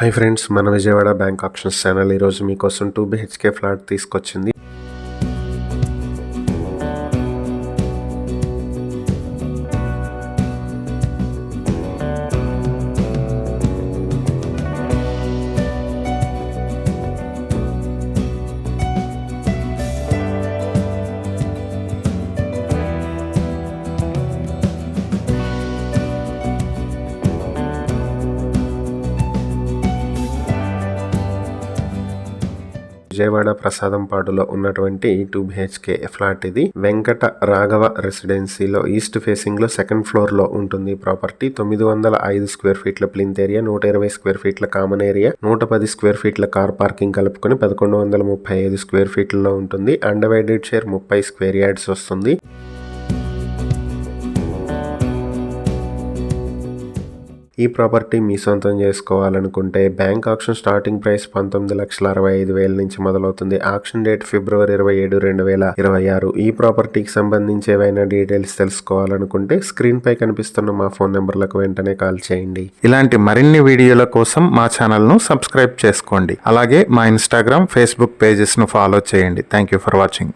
Hi friends, మన Vijayawada bank options channel ఈరోజు మీకోసం 2 BHK ఫ్లాట్ తీసుకొచ్చింది. విజయవాడ ప్రసాదంపాడులో ఉన్నటువంటి 2 BHK ఫ్లాట్ ఇది. వెంకట రాఘవ రెసిడెన్సీలో ఈస్ట్ ఫేసింగ్ లో సెకండ్ ఫ్లోర్ లో ఉంటుంది ప్రాపర్టీ. 905 స్క్వేర్ ఫీట్ల ప్లింత్ ఏరియా, 120 స్క్వేర్ ఫీట్ల కామన్ ఏరియా, 110 స్క్వేర్ ఫీట్ల కార్ పార్కింగ్ కలుపుకొని 1135 స్క్వేర్ ఫీట్లలో ఉంటుంది. అన్డివైడెడ్ షేర్ 30 స్క్వేర్ యార్డ్స్ వస్తుంది. ఈ ప్రాపర్టీ మీ సొంతం చేసుకోవాలనుకుంటే బ్యాంక్ ఆక్షన్ స్టార్టింగ్ ప్రైస్ 19,65,000 నుంచి మొదలవుతుంది. Auction date February 27, 2026. ఈ ప్రాపర్టీకి సంబంధించి ఏవైనా డీటెయిల్స్ తెలుసుకోవాలనుకుంటే స్క్రీన్ పై కనిపిస్తున్న మా ఫోన్ నెంబర్లకు వెంటనే కాల్ చేయండి. ఇలాంటి మరిన్ని వీడియోల కోసం మా ఛానల్ ను సబ్స్క్రైబ్ చేసుకోండి. అలాగే మా ఇన్స్టాగ్రామ్, ఫేస్బుక్ పేజెస్ ను ఫాలో చేయండి. Thank you for watching.